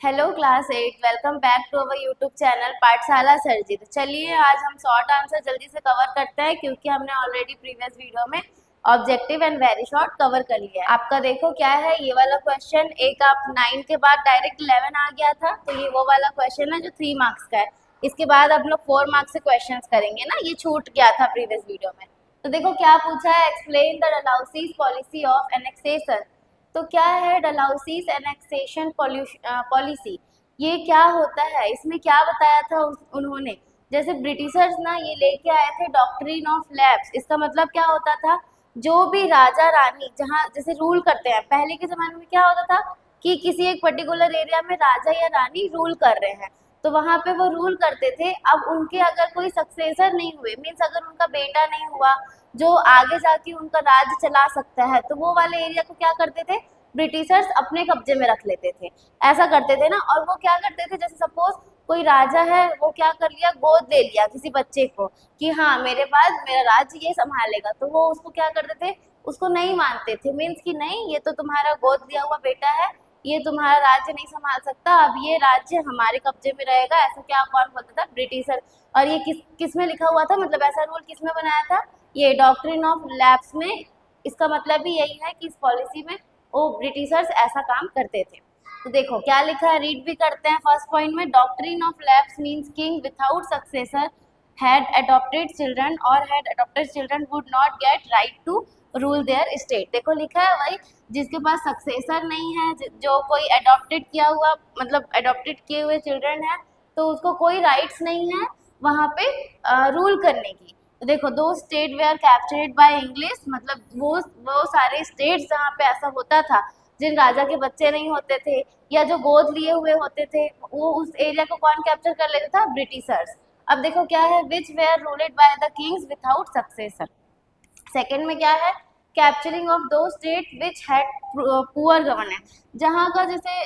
Hello class 8, welcome back to our YouTube channel Pathshala Sarji. तो चलिए आज हम शॉर्ट आंसर जल्दी से कवर करते हैं क्योंकि हमने ऑलरेडी प्रीवियस वीडियो में objective and very short cover कर लिया है। आपका देखो क्या है, ये वाला क्वेश्चन एक आप 9 के बाद डायरेक्ट 11 आ गया था, तो ये वो वाला क्वेश्चन है जो 3 मार्क्स का है। इसके बाद हम लोग 4 मार्क्स से क्वेश्चन करेंगे ना, ये छूट गया था प्रीवियस वीडियो में। तो देखो क्या पूछा है, explain the Dalhousie's policy of annexation. तो क्या है डलहौसीज़ एनेक्सेशन पॉलिसी, ये क्या होता है, इसमें क्या बताया था उन्होंने। जैसे ब्रिटिशर्स ना ये लेके आए थे डॉक्ट्रिन ऑफ लैप्स। इसका मतलब क्या होता था, जो भी राजा रानी जहाँ जैसे रूल करते हैं, पहले के ज़माने में क्या होता था कि किसी एक पर्टिकुलर एरिया में राजा या रानी रूल कर रहे हैं, तो वहाँ पे वो रूल करते थे। अब उनके अगर कोई सक्सेसर नहीं हुए, मीन्स अगर उनका बेटा नहीं हुआ जो आगे जाके उनका राज्य चला सकता है, तो वो वाले एरिया को क्या करते थे, ब्रिटिशर्स अपने कब्जे में रख लेते थे। ऐसा करते थे ना। और वो क्या करते थे, जैसे सपोज कोई राजा है, वो क्या कर लिया, गोद ले लिया किसी बच्चे को कि हाँ मेरे बाद मेरा राज्य ये संभालेगा, तो वो उसको क्या करते थे, उसको नहीं मानते थे। मीन्स कि नहीं, ये तो तुम्हारा गोद लिया हुआ बेटा है, ये तुम्हारा राज्य नहीं संभाल सकता, अब ये राज्य हमारे कब्जे में रहेगा। ऐसा क्या कौन बोलता था, ब्रिटिशर। और ये किस में लिखा हुआ था, मतलब ऐसा रूल किस में बनाया था, ये डॉक्ट्रिन ऑफ लैप्स में। इसका मतलब भी यही है कि इस पॉलिसी में वो ब्रिटिशर्स ऐसा काम करते थे। तो देखो क्या लिखा है, रीड भी करते हैं। फर्स्ट पॉइंट में, doctrine of lapse means king without successor had adopted children or had adopted children would not get right to rule there state. देखो लिखा है वही, जिसके पास सक्सेसर नहीं है, जो कोई अडॉप्टेड किया हुआ, मतलब अडॉप्टेड किए हुए चिल्ड्रन है, तो उसको कोई राइट्स नहीं है वहाँ पे रूल करने की। तो देखो, दो state they are captured by English, मतलब वो सारे स्टेट्स जहाँ पे ऐसा होता था, जिन राजा के बच्चे नहीं होते थे या जो गोद लिए हुए होते थे, वो उस एरिया को कौन कैप्चर कर लेता था, ब्रिटिशर्स। अब देखो क्या है, which were ruled by the kings without successor. Second में क्या है, कैप्चरिंग ऑफ दो state which had poor governance, जहाँ का जैसे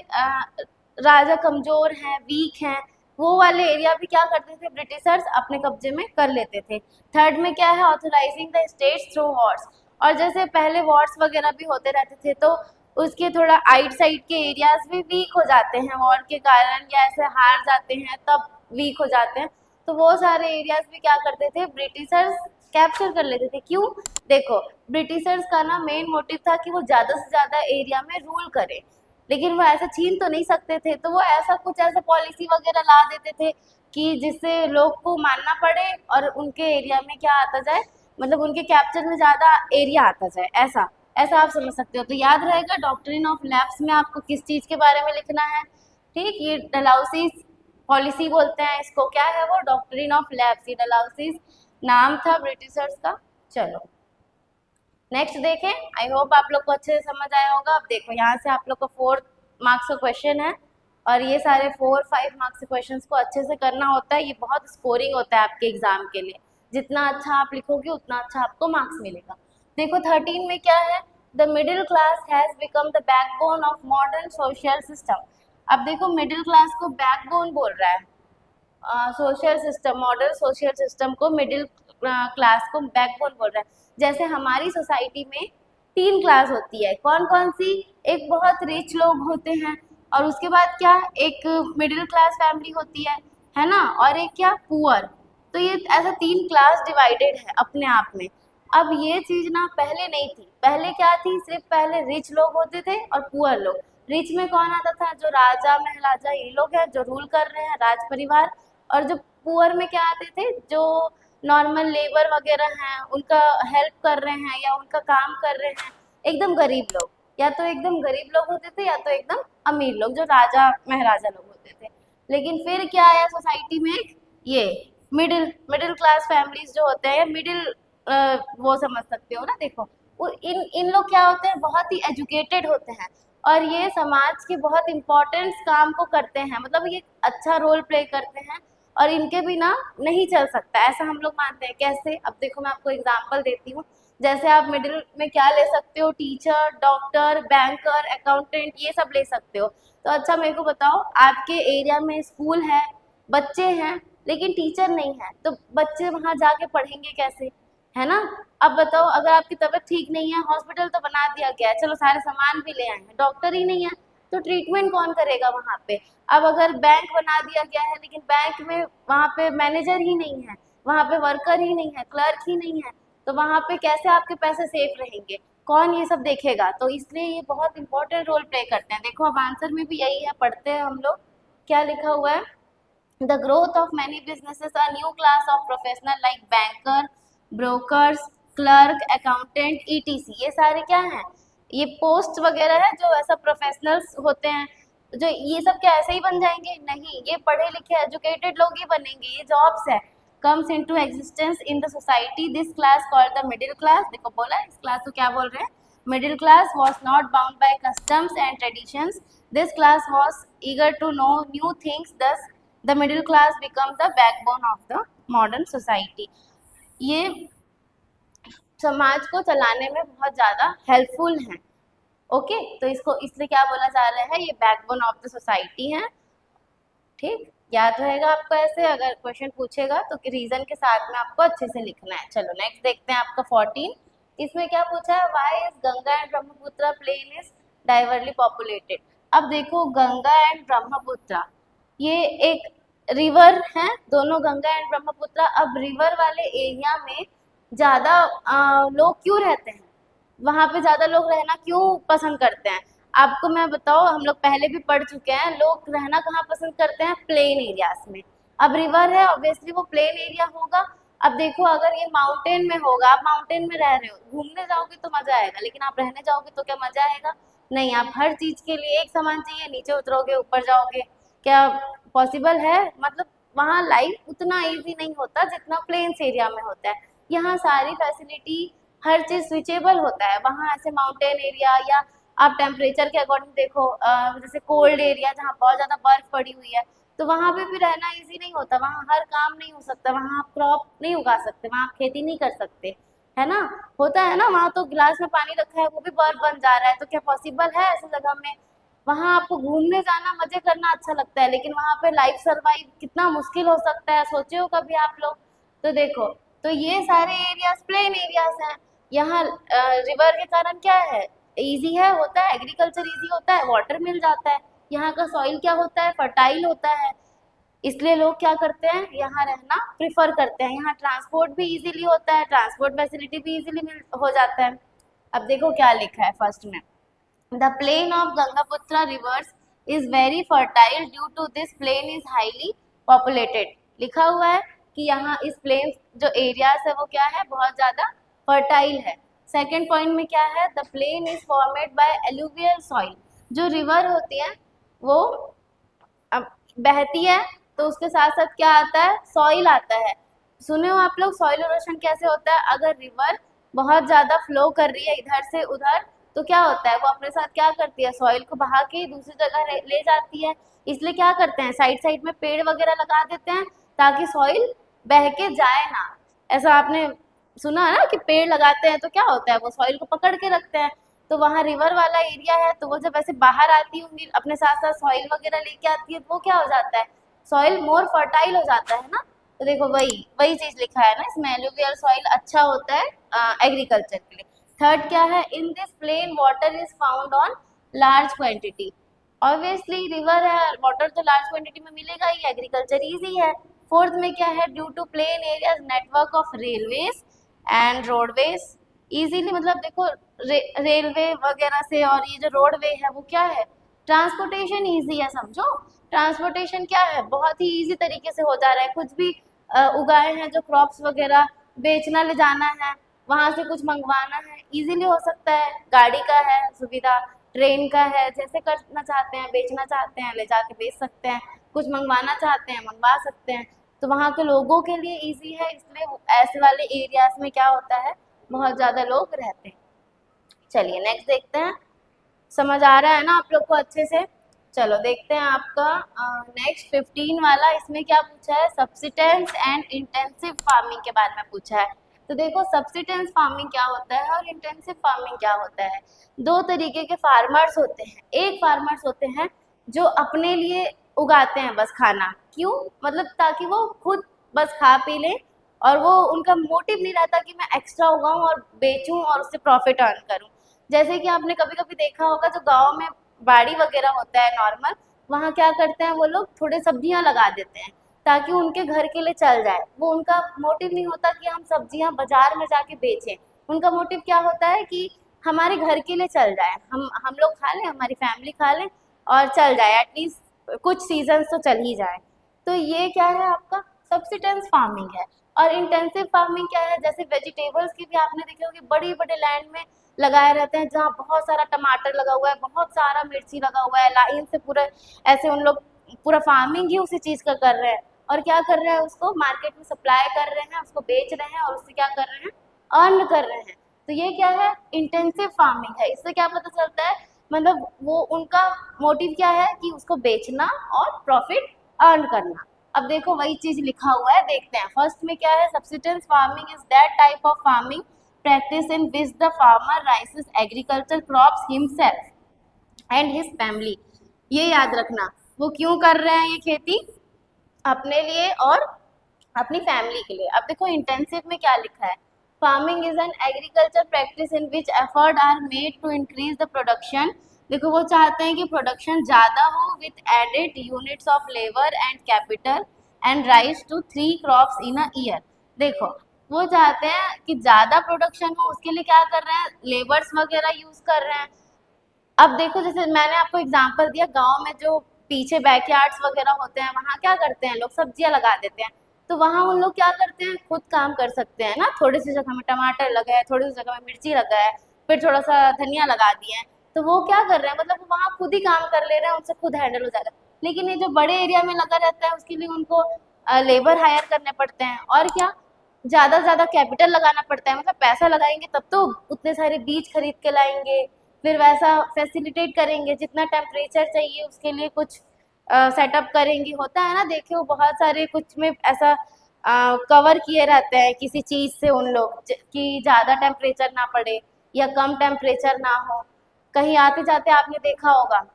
राजा कमजोर हैं, वीक हैं, वो वाले एरिया भी क्या करते थे, ब्रिटिशर्स अपने कब्जे में कर लेते थे। थर्ड में क्या है, authorising the states through Wars, और जैसे पहले वॉर्स वगैरह भी होते रहते थे, तो उसके थोड़ा आइट साइड के एरियाज भी वीक हो जाते हैं वॉर के कारण, या ऐसे हार जाते हैं तब वीक हो जाते हैं, तो वो सारे एरियाज भी क्या करते थे, ब्रिटिशर्स कैप्चर कर लेते थे। क्यों, देखो ब्रिटिशर्स का ना मेन मोटिव था कि वो ज़्यादा से ज़्यादा एरिया में रूल करे, लेकिन वो ऐसा छीन तो नहीं सकते थे, तो वो ऐसा कुछ ऐसा पॉलिसी वगैरह ला देते थे कि जिससे लोग को मानना पड़े और उनके एरिया में क्या आता जाए, मतलब उनके कैप्चर में ज़्यादा एरिया आता जाए। ऐसा ऐसा आप समझ सकते हो। तो याद रहेगा, डॉक्ट्रिन ऑफ लैप्स में आपको किस चीज़ के बारे में लिखना है, ठीक, ये डलहौसीज़ पॉलिसी बोलते हैं इसको। क्या है वो, डॉक्ट्रिन ऑफ लैप्स, ये डलहौसीज़ नाम था ब्रिटिशर्स का। चलो नेक्स्ट देखें। आई होप आप लोग को अच्छे से समझ आया होगा। अब देखो यहाँ से आप लोग को 4 मार्क्स का क्वेश्चन है, और ये सारे 4-5 मार्क्स के क्वेश्चंस को अच्छे से करना होता है। ये बहुत स्कोरिंग होता है आपके एग्जाम के लिए, जितना अच्छा आप लिखोगे उतना अच्छा आपको मार्क्स मिलेगा। देखो 13 में क्या है, the middle class has become the backbone of modern social system. अब देखो मिडिल क्लास को बैकबोन बोल रहा है, social system, modern social system को मिडिल क्लास को बैकबोन बोल रहा है। जैसे हमारी सोसाइटी में 3 क्लास होती है, कौन कौन सी, एक बहुत रिच लोग होते हैं, और उसके बाद क्या, एक मिडिल क्लास फैमिली होती है ना, और एक क्या, पुअर। तो ये ऐसा 3 क्लास डिवाइडेड है अपने आप में। अब ये चीज़ ना पहले नहीं थी, पहले क्या थी, सिर्फ पहले रिच लोग होते थे और पुअर लोग। रिच में कौन आता था, जो राजा महाराजा ये लोग हैं जो रूल कर रहे हैं, राज परिवार। और जो पुअर में क्या आते थे, जो नॉर्मल लेबर वगैरह हैं, उनका हेल्प कर रहे हैं या उनका काम कर रहे हैं, एकदम गरीब लोग। या तो एकदम गरीब लोग होते थे या तो एकदम अमीर लोग, जो राजा महाराजा लोग होते थे। लेकिन फिर क्या आया सोसाइटी में, ये मिडिल मिडिल क्लास फैमिलीज जो होते हैं, मिडिल वो समझ सकते हो ना। देखो इन लोग क्या होते हैं, बहुत ही एजुकेटेड होते हैं, और ये समाज के बहुत इम्पोर्टेंट काम को करते हैं, मतलब ये अच्छा रोल प्ले करते हैं, और इनके बिना नहीं चल सकता, ऐसा हम लोग मानते हैं। कैसे, अब देखो मैं आपको एग्जांपल देती हूँ। जैसे आप मिडिल में क्या ले सकते हो, टीचर, डॉक्टर, बैंकर, अकाउंटेंट, ये सब ले सकते हो। तो अच्छा मेरे को बताओ, आपके एरिया में स्कूल है, बच्चे हैं, लेकिन टीचर नहीं है, तो बच्चे वहाँ जाके पढ़ेंगे कैसे, है ना। अब बताओ, अगर आपकी तबीयत ठीक नहीं है, हॉस्पिटल तो बना दिया गया है, चलो सारे सामान भी ले आए हैं, डॉक्टर ही नहीं है, तो ट्रीटमेंट कौन करेगा वहाँ पे? अब अगर बैंक बना दिया गया है लेकिन बैंक में वहाँ पे मैनेजर ही नहीं है, वहाँ पे वर्कर ही नहीं है, क्लर्क ही नहीं है, तो वहाँ पे कैसे आपके पैसे सेफ रहेंगे? कौन ये सब देखेगा? तो इसलिए ये बहुत इंपॉर्टेंट रोल प्ले करते हैं। देखो अब आंसर में भी यही है, पढ़ते हैं हम लोग, क्या लिखा हुआ है? The growth of many businesses, a new class of professional like banker, brokers, clerk, accountant, etc. ये सारे क्या हैं? ये पोस्ट वगैरह है जो ऐसा प्रोफेशनल्स होते हैं। जो ये सब क्या ऐसे ही बन जाएंगे? नहीं, ये पढ़े लिखे एजुकेटेड लोग ही बनेंगे। ये जॉब्स है, comes into existence in the society. This class called the middle class, देखो बोला है, इस क्लास को क्या बोल रहे हैं? Middle class was not bound by customs and traditions. This class was eager to know new things. Thus the middle class become the backbone of the modern society. ये समाज को चलाने में बहुत ज़्यादा हेल्पफुल हैं। ओके, तो इसको इसलिए क्या बोला जा रहा है? ये बैकबोन ऑफ द सोसाइटी है। ठीक, याद रहेगा आपको ऐसे, अगर क्वेश्चन पूछेगा तो रीजन के साथ में आपको अच्छे से लिखना है। चलो नेक्स्ट देखते हैं आपका 14। इसमें क्या पूछा है? Why is Ganga and Brahmaputra plain is diversely populated. अब देखो गंगा एंड ब्रह्मपुत्र ये एक रिवर है, दोनों गंगा एंड ब्रह्मपुत्र। अब रिवर वाले एरिया में ज़्यादा लोग क्यों रहते हैं? वहाँ पे ज़्यादा लोग रहना क्यों पसंद करते हैं? आपको मैं बताओ, हम लोग पहले भी पढ़ चुके हैं, लोग रहना कहाँ पसंद करते हैं? प्लेन एरियाज में। अब रिवर है, ऑब्वियसली वो प्लेन एरिया होगा। अब देखो अगर ये माउंटेन में होगा, आप माउंटेन में रह रहे हो, घूमने जाओगे तो मज़ा आएगा, लेकिन आप रहने जाओगे तो क्या मज़ा आएगा? नहीं। आप हर चीज़ के लिए एक समान चाहिए, नीचे उतरोगे ऊपर जाओगे, क्या पॉसिबल है? मतलब वहाँ लाइफ उतना ईजी नहीं होता जितना प्लेन्स एरिया में होता है। यहाँ सारी फैसिलिटी, हर चीज़ स्विचेबल होता है। वहाँ ऐसे माउंटेन एरिया या आप टेम्परेचर के अकॉर्डिंग देखो, जैसे कोल्ड एरिया जहाँ बहुत ज़्यादा बर्फ़ पड़ी हुई है, तो वहाँ पे भी रहना इजी नहीं होता। वहाँ हर काम नहीं हो सकता, वहाँ आप क्रॉप नहीं उगा सकते, वहाँ आप खेती नहीं कर सकते, है ना? होता है ना, वहाँ तो गिलास में पानी रखा है वो भी बर्फ़ बन जा रहा है, तो क्या पॉसिबल है ऐसी जगह में? वहाँ आपको घूमने जाना, मज़े करना अच्छा लगता है, लेकिन वहाँ पे लाइफ सर्वाइव कितना मुश्किल हो सकता है, सोचे हो कभी आप लोग? तो देखो, तो ये सारे एरियाज प्लेन एरियाज हैं। यहाँ रिवर के कारण क्या है? इजी है, होता है, एग्रीकल्चर इजी होता है, वाटर मिल जाता है। यहाँ का सॉइल क्या होता है? फर्टाइल होता है, इसलिए लोग क्या करते हैं? यहाँ रहना प्रिफर करते हैं। यहाँ ट्रांसपोर्ट भी इजीली होता है, ट्रांसपोर्ट फैसिलिटी भी इजीली हो जाता है। अब देखो क्या लिखा है फर्स्ट में, The plain of Gangapatra rivers is very fertile due to this plain is highly populated. लिखा हुआ है कि यहाँ इस प्लेन जो एरियाज है वो क्या है? बहुत ज़्यादा फर्टाइल है। सेकेंड पॉइंट में क्या है? The plain is formed by alluvial soil. जो रिवर होती है वो अब बहती है तो उसके साथ साथ क्या आता है? सॉइल आता है। सुने हो आप लोग सॉइल इरोशन कैसे होता है? अगर रिवर बहुत ज़्यादा फ्लो कर रही है इधर से उधर, तो क्या होता है? वो अपने साथ क्या करती है? सॉइल को बहा के दूसरी जगह ले जाती है। इसलिए क्या करते हैं? साइड साइड में पेड़ वगैरह लगा देते हैं ताकि सॉइल बह के जाए ना। ऐसा आपने सुना है ना कि पेड़ लगाते हैं तो क्या होता है? वो सॉइल को पकड़ के रखते हैं। तो वहाँ रिवर वाला एरिया है तो वो जब ऐसे बाहर आती होंगी अपने साथ साथ सॉइल वगैरह लेके आती है, तो वो क्या हो जाता है? सॉइल मोर फर्टाइल हो जाता है ना। तो देखो वही वही चीज़ लिखा है ना इसमें, एलुवियल सॉइल अच्छा होता है एग्रीकल्चर के लिए। थर्ड क्या है? In this plain water is found on large quantity. Obviously river है, वाटर तो लार्ज क्वांटिटी में मिलेगा ही, एग्रीकल्चर इजी है। फोर्थ में क्या है? Due to plain areas network of railways and roadways easily, मतलब देखो रेलवे वगैरह से और ये जो रोडवे है वो क्या है? ट्रांसपोर्टेशन इजी है, समझो। ट्रांसपोर्टेशन क्या है? बहुत ही इजी तरीके से हो जा रहा है। कुछ भी उगाए हैं जो क्रॉप्स वगैरह बेचना ले जाना है, वहाँ से कुछ मंगवाना है, इजीली हो सकता है। गाड़ी का है सुविधा, ट्रेन का है, जैसे करना चाहते हैं, बेचना चाहते हैं ले जाके बेच सकते हैं, कुछ मंगवाना चाहते हैं मंगवा सकते हैं। तो वहाँ के लोगों के लिए इजी है, इसलिए ऐसे वाले एरियाज में क्या होता है? बहुत ज़्यादा लोग रहते हैं। चलिए नेक्स्ट देखते हैं, समझ आ रहा है ना आप लोग को अच्छे से? चलो देखते हैं आपका नेक्स्ट 15 वाला। इसमें क्या पूछा है? सब्सिस्टेंस एंड इंटेंसिव फार्मिंग के बारे में पूछा है। तो देखो सब्सिस्टेंस फार्मिंग क्या होता है और इंटेंसिव फार्मिंग क्या होता है। दो तरीके के फार्मर्स होते हैं। एक फार्मर्स होते हैं जो अपने लिए उगाते हैं बस खाना, क्यों? मतलब ताकि वो खुद बस खा पी लें, और वो उनका मोटिव नहीं रहता कि मैं एक्स्ट्रा उगाऊं और बेचूं और उससे प्रॉफिट अर्न करूं। जैसे कि आपने कभी कभी देखा होगा जो गाँव में बाड़ी वगैरह होता है नॉर्मल, वहाँ क्या करते हैं वो लोग थोड़े सब्जियां लगा देते हैं ताकि उनके घर के लिए चल जाए। वो उनका मोटिव नहीं होता कि हम सब्जियां बाजार में जाके बेचें, उनका मोटिव क्या होता है कि हमारे घर के लिए चल जाए, हम लोग खा लें, हमारी फैमिली खा लें और चल जाए, एटलीस्ट कुछ सीजन तो चल ही जाए। तो ये क्या है आपका सब्सिस्टेंस फार्मिंग है। और इंटेंसिव फार्मिंग क्या है, जैसे वेजिटेबल्स की भी आपने देखे होगी बड़ी बड़े लैंड में लगाए रहते हैं, जहाँ बहुत सारा टमाटर लगा हुआ है, बहुत सारा मिर्ची लगा हुआ है, लाइन से पूरा ऐसे उन लोग पूरा फार्मिंग ही उसी चीज़ का कर रहे हैं। और क्या कर रहे हैं, उसको मार्केट में सप्लाई कर रहे हैं, उसको बेच रहे हैं और उससे क्या कर रहे हैं, अर्न कर रहे हैं। तो ये क्या है, इंटेंसिव फार्मिंग है। इससे क्या पता चलता है, मतलब वो उनका मोटिव क्या है कि उसको बेचना और प्रॉफिट अर्न करना। अब देखो वही चीज लिखा हुआ है, देखते हैं। फर्स्ट में क्या है, subsistence farming is that type of farming practice in which the farmer raises agricultural crops himself and his family। ये याद रखना, वो क्यों कर रहे हैं ये खेती, अपने लिए और अपनी फैमिली के लिए। अब देखो इंटेंसिव में क्या लिखा है, farming is an agriculture practice in which effort are made to increase the production. देखो वो चाहते हैं कि प्रोडक्शन ज़्यादा हो with added units of labour and capital and rise to 3 crops in a year. देखो वो चाहते हैं कि ज़्यादा प्रोडक्शन हो, उसके लिए क्या कर रहे हैं, लेबर्स वगैरह यूज़ कर रहे हैं। अब देखो जैसे मैंने आपको एग्जांपल दिया, गांव में जो पीछे बैकयार्ड्स वगैरह होते हैं वहाँ क्या करते हैं लोग, सब्जियां लगा देते हैं। तो वहाँ उन लोग क्या करते हैं, खुद काम कर सकते हैं ना, थोड़ी सी जगह में टमाटर लगा है, थोड़ी सी जगह में मिर्ची लगा है, फिर थोड़ा सा धनिया लगा दिए हैं, तो वो क्या कर रहे हैं, मतलब वहाँ खुद ही काम कर ले रहे हैं, उनसे खुद हैंडल हो जाएगा। लेकिन ये जो बड़े एरिया में लगा रहता है उसके लिए उनको लेबर हायर करने पड़ते हैं, और क्या ज़्यादा से ज़्यादा कैपिटल लगाना पड़ता है, मतलब पैसा लगाएंगे तब तो उतने सारे बीज खरीद के लाएंगे, फिर वैसा फैसिलिटेट करेंगे, जितना टेम्परेचर चाहिए उसके लिए कुछ सेटअप करेंगे, होता है ना, देखे हो बहुत सारे कुछ में ऐसा कवर किए रहते हैं किसी चीज़ से उन लोग कि ज़्यादा टेम्परेचर ना पड़े या कम टेम्परेचर ना हो, कहीं आते जाते आपने देखा होगा।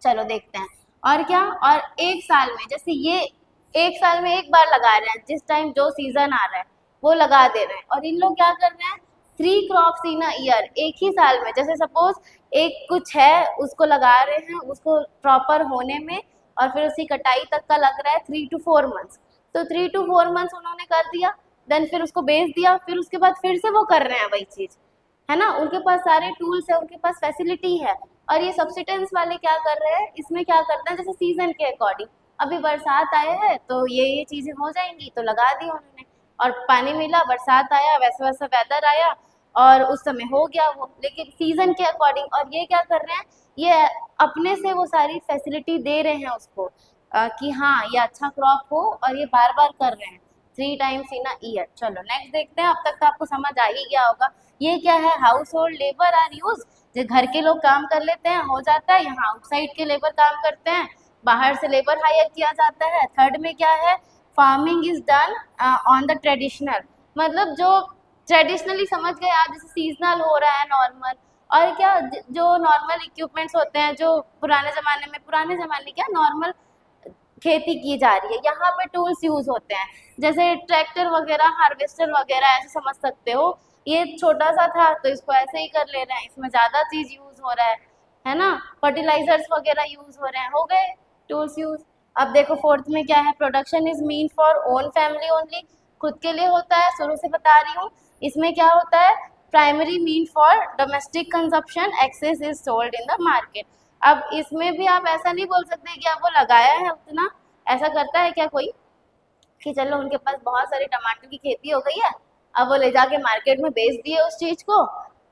चलो देखते हैं। और क्या, और एक साल में, जैसे ये एक साल में एक बार लगा रहे हैं, जिस टाइम जो सीजन आ रहा है वो लगा दे रहे हैं। और इन लोग क्या कर रहे हैं, 3 क्रॉप्स इन अ ईयर, एक ही साल में, जैसे सपोज एक कुछ है उसको लगा रहे हैं, उसको प्रॉपर होने में और फिर उसकी कटाई तक का लग रहा है 3 to 4 मंथ्स। तो 3 to 4 मंथ्स उन्होंने कर दिया, देन फिर उसको बेच दिया, फिर उसके बाद फिर से वो कर रहे हैं वही चीज़, है ना, उनके पास सारे टूल्स है, उनके पास फैसिलिटी है। और ये सब्सिटेंस वाले क्या कर रहे हैं, इसमें क्या करते हैं, जैसे सीजन के अकॉर्डिंग, अभी बरसात आए हैं तो ये चीजें हो जाएंगी तो लगा दी उन्होंने, और पानी मिला, बरसात आया, वैसा वैसा वेदर आया और उस समय हो गया वो, लेकिन सीजन के अकॉर्डिंग। और ये क्या कर रहे हैं, ये अपने से वो सारी फैसिलिटी दे रहे हैं उसको कि हाँ ये अच्छा क्रॉप हो, और ये बार बार कर रहे हैं 3 टाइम्स इन अ ईयर। चलो नेक्स्ट देखते हैं, अब तक तो आपको समझ आ ही गया होगा। ये क्या है, household labour are use, जो घर के लोग काम कर लेते हैं हो जाता है, यहाँ आउटसाइड के लेबर काम करते हैं, बाहर से लेबर हायर किया जाता है। थर्ड में क्या है, farming is done on the traditional, मतलब जो ट्रेडिशनली समझ गए आप, जैसे सीजनल हो रहा है नॉर्मल, और क्या जो नॉर्मल इक्विपमेंट्स होते हैं जो पुराने ज़माने क्या नॉर्मल खेती की जा रही है, यहाँ पे टूल्स यूज होते हैं, जैसे ट्रैक्टर वगैरह, हार्वेस्टर वगैरह, ऐसे समझ सकते हो। ये छोटा सा था तो इसको ऐसे ही कर ले रहे हैं, इसमें ज्यादा चीज यूज हो रहा है ना, फर्टिलाइजर्स वगैरह यूज हो रहे हैं, हो गए टूल्स यूज। अब देखो फोर्थ में क्या है, production is mean for own family only, खुद के लिए होता है, शुरू से बता रही हूँ। इसमें क्या होता है, primary mean for domestic consumption, excess is sold in the market. अब इसमें भी आप ऐसा नहीं बोल सकते कि आप वो लगाया है उतना, ऐसा करता है क्या कोई कि चलो उनके पास बहुत सारी टमाटर की खेती हो गई है, अब वो ले जाके मार्केट में बेच दिए उस चीज को,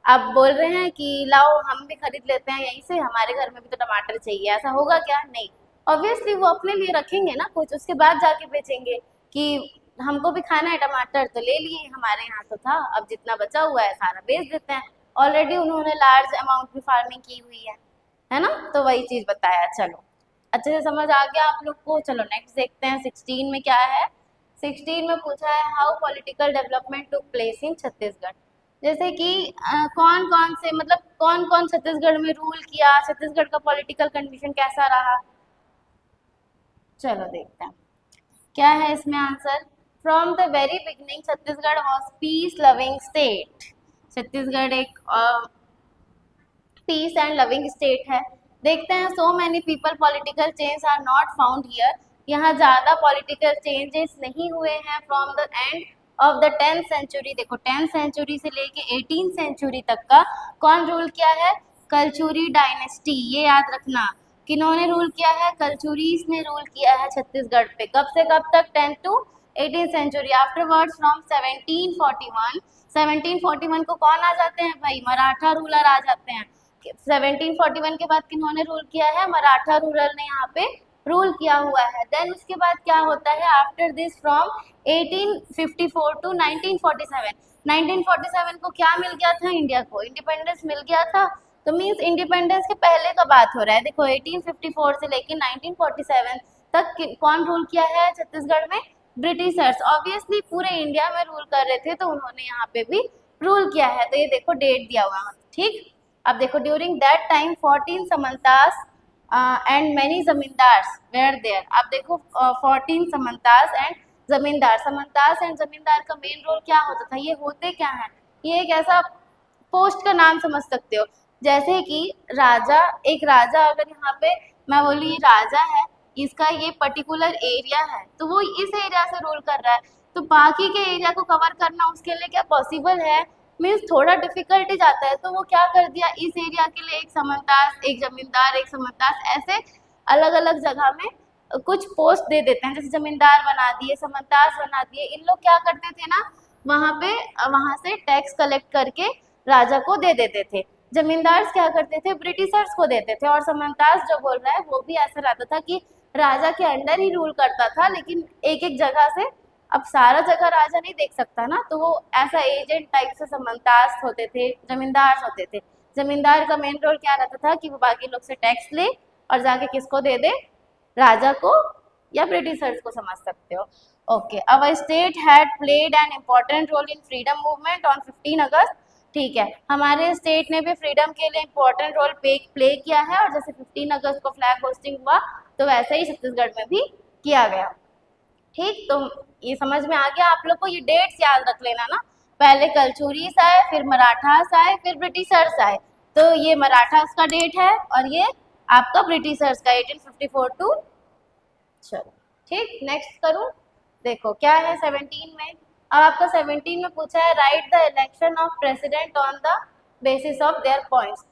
अब बोल रहे हैं कि लाओ हम भी खरीद लेते हैं यहीं से, हमारे घर में भी तो टमाटर चाहिए, ऐसा होगा क्या, नहीं। ऑब्वियसली वो अपने लिए रखेंगे ना कुछ, उसके बाद जाके बेचेंगे कि हमको भी खाना है टमाटर, तो ले लिए, हमारे यहाँ तो था, अब जितना बचा हुआ है सारा बेच देते हैं। ऑलरेडी उन्होंने लार्ज अमाउंट में फार्मिंग की हुई है ना, तो वही चीज बताया। चलो अच्छे से समझ आ गया आप लोग को। चलो नेक्स्ट देखते हैं, 16 में क्या है। 16 में पूछा है how political development took place in Chhattisgarh, जैसे कि कौन कौन से, मतलब कौन कौन छत्तीसगढ़ में रूल किया, छत्तीसगढ़ का पॉलिटिकल कंडीशन कैसा रहा। चलो देखते हैं क्या है इसमें answer. From the very beginning Chhattisgarh was peace loving state, Chhattisgarh एक पीस एंड लविंग स्टेट है। देखते हैं so many people political change are not found here, यहाँ ज़्यादा पॉलिटिकल चेंजेस नहीं हुए हैं from the end of the 10th century. देखो 10th सेंचुरी से लेके 18th सेंचुरी तक का कौन रूल किया है? कलचुरी डायनेस्टी। ये याद रखना, किन्होंने रूल किया है? कलचुरीज ने रूल किया है छत्तीसगढ़ पे। कब से कब तक? 10th to 18th century. Afterwards from 1741 को कौन आ जाते हैं भाई? मराठा रूलर आ जाते हैं। 1741 के बाद किन्होंने रूल किया है? मराठा रूलर ने यहाँ पे रूल किया हुआ है। देन उसके बाद क्या होता है? आफ्टर दिस फ्रॉम 1854 टू 1947, 1947 को क्या मिल गया था? इंडिया को इंडिपेंडेंस मिल गया था। तो मीन्स इंडिपेंडेंस के पहले का बात हो रहा है। देखो 1854 से लेकर 1947 तक कौन रूल किया है छत्तीसगढ़ में? ब्रिटिशर्स। ऑब्वियसली पूरे इंडिया में रूल कर रहे थे तो उन्होंने यहाँ पे भी रूल किया है। तो ये देखो डेट दिया हुआ है, ठीक। अब देखो ड्यूरिंग दैट टाइम 14 समंतास and many zamindars were there. अब देखो 14 समंतास एंड जमींदार। समंतास एंड जमींदार का मेन रोल क्या होता था? ये होते क्या है? ये एक ऐसा पोस्ट का नाम समझ सकते हो, जैसे कि राजा, एक राजा अगर यहाँ पे मैं बोली ये राजा है, इसका ये पर्टिकुलर एरिया है तो वो इस एरिया से रूल कर रहा है, तो बाकी के एरिया को कवर करना उसके लिए क्या पॉसिबल है? मीन्स थोड़ा डिफिकल्टी जाता है। तो वो क्या कर दिया, इस एरिया के लिए एक समंतास, एक जमींदार, एक समंतास, ऐसे अलग अलग जगह में कुछ पोस्ट दे देते हैं। जैसे जमींदार बना दिए, समंतास बना दिए। इन लोग क्या करते थे ना, वहाँ से टैक्स कलेक्ट करके राजा को दे देते थे। जमींदार्स क्या करते थे? ब्रिटिशर्स को देते थे। और समंतास जो बोल रहा है वो भी ऐसा रहता था कि राजा के अंडर ही रूल करता था, लेकिन एक एक जगह से, अब सारा जगह राजा नहीं देख सकता ना, तो वो ऐसा एजेंट टाइप से समंतास होते थे, जमींदार होते थे। जमींदार का मेन रोल क्या रहता था कि वो बाकी लोग से टैक्स ले और जाके किसको दे दे? राजा को या ब्रिटिशर्स को, समझ सकते हो। Okay, our state had played an important role in freedom movement on 15 August. ठीक है, हमारे स्टेट ने भी फ्रीडम के लिए इम्पोर्टेंट रोल प्ले किया है, और जैसे 15 अगस्त को फ्लैग होस्टिंग हुआ तो वैसे ही छत्तीसगढ़ में भी किया गया। ठीक, तो ये समझ में आ गया आप लोग को। ये डेट्स याद रख लेना ना, पहले कलचुरीस आए, फिर मराठास आए, फिर ब्रिटिशर्स आए। तो ये मराठास का डेट है और ये आपका ब्रिटिशर्स का 1854 टू। चलो ठीक, नेक्स्ट करूं। देखो क्या है 17 में। अब आपका 17 में पूछा है right the election of president on the basis of their points.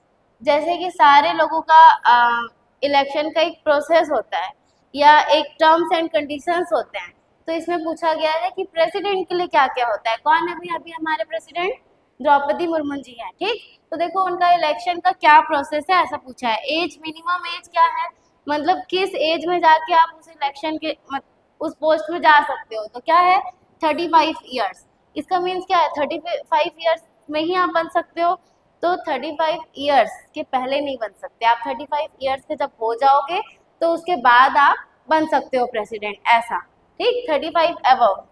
जैसे कि सारे लोगों का इलेक्शन का एक प्रोसेस होता है या एक टर्म्स एंड कंडीशंस होते हैं, तो इसमें पूछा गया है कि प्रेसिडेंट के लिए क्या क्या होता है। कौन है अभी अभी हमारे प्रेसिडेंट? द्रौपदी मुर्मू जी हैं। ठीक, तो देखो उनका इलेक्शन का क्या प्रोसेस है, ऐसा पूछा है। एज, मिनिमम एज क्या है, मतलब किस एज में जाके आप उस इलेक्शन के उस पोस्ट में जा सकते हो, तो क्या है 35 ईयर्स। इसका मीन्स क्या है 35 ईयर्स में ही आप बन सकते हो, तो 35 ईयर्स के पहले नहीं बन सकते आप। 35 ईयर्स के जब हो जाओगे तो उसके बाद आप बन सकते हो प्रेसिडेंट, ऐसा। ठीक, 35 अबव।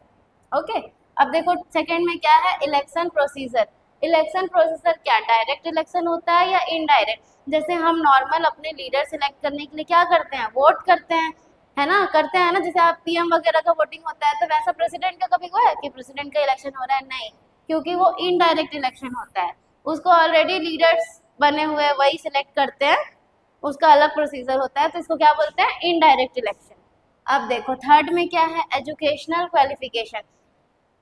ओके, अब देखो सेकंड में क्या है, इलेक्शन प्रोसीजर। इलेक्शन प्रोसीजर क्या, डायरेक्ट इलेक्शन होता है या इनडायरेक्ट? जैसे हम नॉर्मल अपने लीडर सिलेक्ट करने के लिए क्या करते हैं, वोट करते हैं, है ना, करते हैं ना। जैसे आप पीएम वगैरह का वोटिंग होता है, तो वैसा प्रेसिडेंट का कभी हुआ है कि प्रेसिडेंट का इलेक्शन हो रहा है? नहीं, क्योंकि वो इनडायरेक्ट इलेक्शन होता है। उसको ऑलरेडी लीडर्स बने हुए वही सिलेक्ट करते हैं, उसका अलग प्रोसीजर होता है, तो इसको क्या बोलते हैं, इनडायरेक्ट इलेक्शन। अब देखो थर्ड में क्या है, एजुकेशनल क्वालिफिकेशन।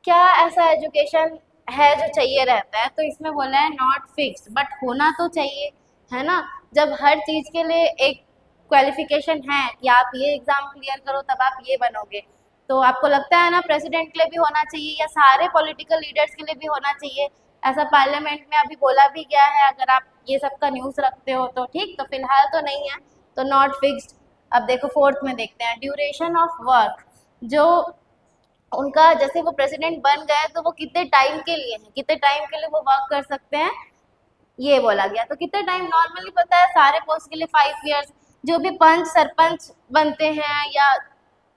क्या ऐसा एजुकेशन है जो चाहिए रहता है, तो इसमें बोला है नॉट फिक्स्ड, बट होना तो चाहिए, है ना। जब हर चीज़ के लिए एक क्वालिफिकेशन है कि आप ये एग्ज़ाम क्लियर करो तब आप ये बनोगे, तो आपको लगता है ना प्रेसिडेंट के लिए भी होना चाहिए या सारे पॉलिटिकल लीडर्स के लिए भी होना चाहिए। ऐसा पार्लियामेंट में अभी बोला भी गया है, अगर आप ये सब का न्यूज़ रखते हो तो। ठीक, तो फिलहाल तो नहीं है, तो नॉट फिक्स्ड। अब देखो फोर्थ में देखते हैं, ड्यूरेशन ऑफ वर्क। जो उनका, जैसे वो प्रेसिडेंट बन गए तो वो कितने टाइम के लिए हैं, कितने टाइम के लिए वो वर्क कर सकते हैं, ये बोला गया। तो कितने टाइम नॉर्मली पता है, सारे पोस्ट के लिए 5 ईयर्स। जो भी पंच सरपंच बनते हैं या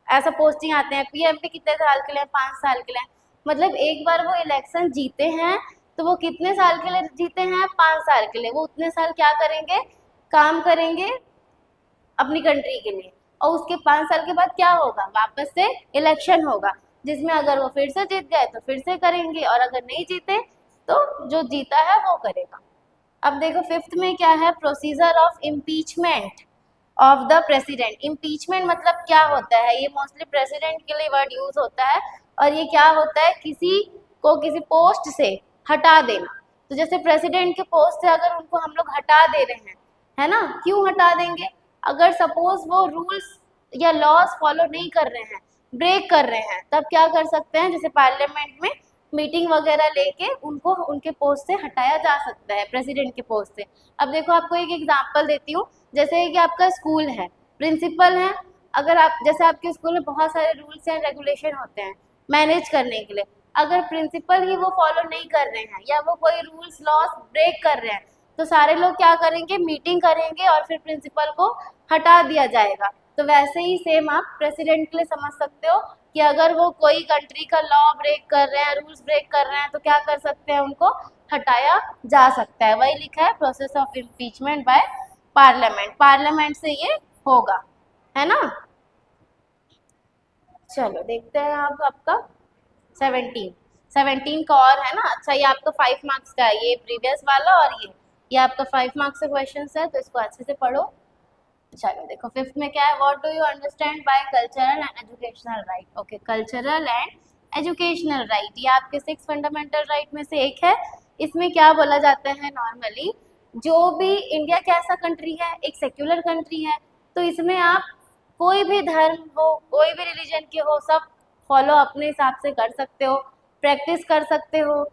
ऐसा पोस्टिंग आते हैं, पीएम पे कितने साल के लिए, 5 साल के लिए। मतलब एक बार वो इलेक्शन जीते हैं तो वो कितने साल के लिए जीते हैं, 5 साल के लिए। वो उतने साल क्या करेंगे, काम करेंगे अपनी कंट्री के लिए, और उसके 5 साल के बाद क्या होगा, वापस से इलेक्शन होगा, जिसमें अगर वो फिर से जीत गए तो फिर से करेंगे, और अगर नहीं जीते तो जो जीता है वो करेगा। अब देखो फिफ्थ में क्या है, procedure of impeachment of the president. Impeachment मतलब क्या होता है, ये मोस्टली प्रेसिडेंट के लिए वर्ड यूज होता है, और ये क्या होता है, किसी को किसी पोस्ट से हटा देना। तो जैसे प्रेसिडेंट के पोस्ट से अगर उनको हम लोग हटा दे रहे हैं, है ना, क्यों हटा देंगे, अगर सपोज वो रूल्स या लॉज फॉलो नहीं कर रहे हैं, ब्रेक कर रहे हैं, तब क्या कर सकते हैं, जैसे पार्लियामेंट में मीटिंग वगैरह लेके उनको उनके पोस्ट से हटाया जा सकता है, प्रेसिडेंट के पोस्ट से। अब देखो आपको एक एग्जांपल देती हूँ, जैसे कि आपका स्कूल है, प्रिंसिपल है, अगर आप जैसे आपके स्कूल में बहुत सारे रूल्स एंड रेगुलेशन होते हैं मैनेज करने के लिए, अगर प्रिंसिपल ही वो फॉलो नहीं कर रहे हैं या वो कोई रूल्स लॉस ब्रेक कर रहे हैं, तो सारे लोग क्या करेंगे, मीटिंग करेंगे और फिर प्रिंसिपल को हटा दिया जाएगा। तो वैसे ही सेम आप प्रेसिडेंट के लिए समझ सकते हो कि अगर वो कोई कंट्री का लॉ ब्रेक कर रहे हैं, रूल्स ब्रेक कर रहे हैं, तो क्या कर सकते हैं, उनको हटाया जा सकता है। वही लिखा है, process of impeachment by parliament, parliament से ये होगा, है ना। चलो देखते हैं अब आपका 17 का और है ना। अच्छा, ये आपका 5 मार्क्स का है, ये प्रीवियस वाला, और ये आपका 5 मार्क्स का क्वेश्चन है, तो इसको अच्छे से पढ़ो। चलो देखो फिफ्थ में क्या है, what do you understand by cultural and educational right. Okay, cultural and educational right, ये आपके 6 फंडामेंटल राइट में से एक है। इसमें क्या बोला जाता है, नॉर्मली जो भी, इंडिया कैसा कंट्री है, एक सेक्युलर कंट्री है, तो इसमें आप कोई भी धर्म हो, कोई भी रिलीजन के हो, सब फॉलो अपने हिसाब से कर सकते हो, प्रैक्टिस कर सकते हो,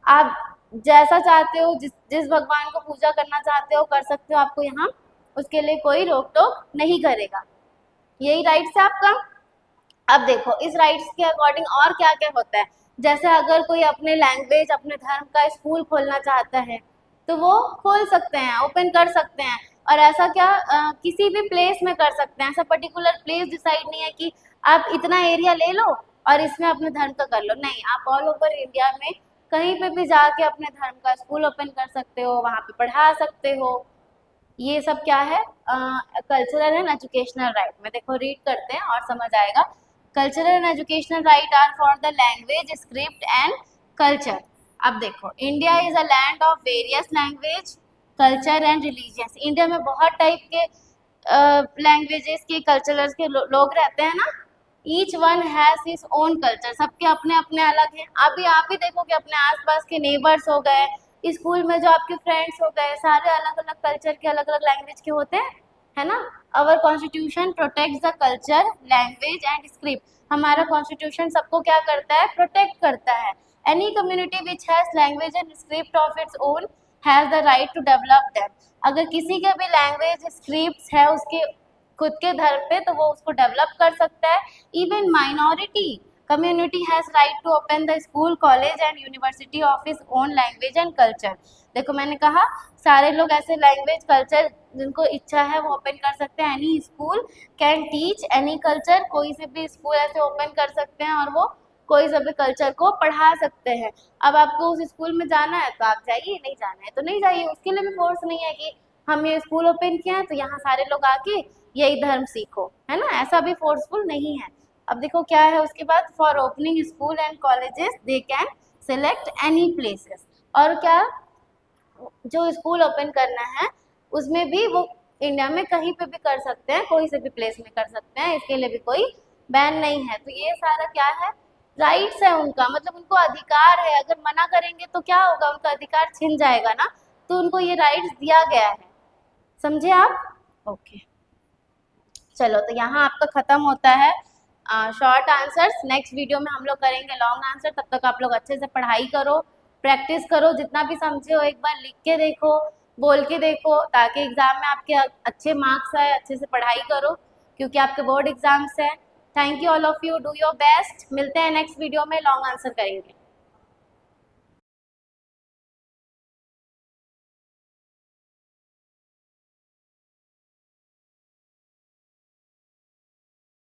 आप जैसा चाहते हो, जिस जिस भगवान को पूजा करना चाहते हो कर सकते हो, आपको यहाँ उसके लिए कोई रोक टोक नहीं करेगा। यही राइट्स है आपका। अब देखो इस राइट्स के अकॉर्डिंग और क्या क्या होता है, जैसे अगर कोई अपने लैंग्वेज, अपने धर्म का स्कूल खोलना चाहता है, तो वो खोल सकते हैं, ओपन कर सकते हैं। और ऐसा क्या किसी भी प्लेस में कर सकते हैं, ऐसा पर्टिकुलर प्लेस डिसाइड नहीं है कि आप इतना एरिया ले लो और इसमें अपने धर्म का कर लो, नहीं, आप ऑल ओवर इंडिया में कहीं पे भी जाके अपने धर्म का स्कूल ओपन कर सकते हो, वहाँ पे पढ़ा सकते हो। ये सब क्या है, कल्चरल एंड एजुकेशनल राइट में। देखो रीड करते हैं और समझ आएगा। Cultural and educational right are for the language, script and culture. अब देखो, India is a land of various language, culture and religions. India में बहुत टाइप के लैंग्वेजेस के, कल्चरल्स के लोग रहते हैं ना। Each one has his own culture, सबके अपने अपने अलग हैं। अभी आप ही देखो कि अपने आसपास के नेबर्स हो गए, स्कूल में जो आपके फ्रेंड्स हो गए, सारे अलग अलग कल्चर के, अलग अलग लैंग्वेज के होते हैं, है ना। Our constitution protects the culture, language and script. हमारा कॉन्स्टिट्यूशन सबको क्या करता है, प्रोटेक्ट करता है। Any community which has language and script of its own has the right to develop them. अगर किसी के भी लैंग्वेज स्क्रिप्ट है उसके खुद के धर्म पे, तो वो उसको डेवलप कर सकता है। Even minority community has right to open the school, college and university of his own language and culture. देखो मैंने कहा सारे लोग ऐसे लैंग्वेज, कल्चर जिनको इच्छा है वो ओपन कर सकते हैं। Any school can teach any culture, कोई से भी स्कूल ऐसे ओपन कर सकते हैं और वो कोई से भी कल्चर को पढ़ा सकते हैं। अब आपको उस स्कूल में जाना है तो आप जाइए, नहीं जाना है तो नहीं जाइए, उसके लिए भी फोर्स नहीं है कि हम ये स्कूल ओपन किए हैं तो यहाँ सारे लोग आके यही धर्म सीखो, है ना, ऐसा भी फोर्सफुल नहीं है। अब देखो क्या है उसके बाद, for opening school and colleges they can select any places. और क्या, जो स्कूल ओपन करना है उसमें भी वो इंडिया में कहीं पे भी कर सकते हैं, कोई से भी प्लेस में कर सकते हैं, इसके लिए भी कोई बैन नहीं है। तो ये सारा क्या है, राइट्स है उनका, मतलब उनको अधिकार है। अगर मना करेंगे तो क्या होगा, उनका अधिकार छिन जाएगा ना, तो उनको ये राइट्स दिया गया है, समझे आप। ओके चलो, तो यहाँ आपका खत्म होता है शॉर्ट आंसर्स। नेक्स्ट वीडियो में हम लोग करेंगे लॉन्ग आंसर। तब तक आप लोग अच्छे से पढ़ाई करो, प्रैक्टिस करो, जितना भी समझे हो एक बार लिख के देखो, बोल के देखो, ताकि एग्जाम में आपके अच्छे मार्क्स आए। अच्छे से पढ़ाई करो क्योंकि आपके बोर्ड एग्जाम्स हैं। Thank you all of you, do your best. मिलते हैं नेक्स्ट वीडियो में, लॉन्ग आंसर करेंगे।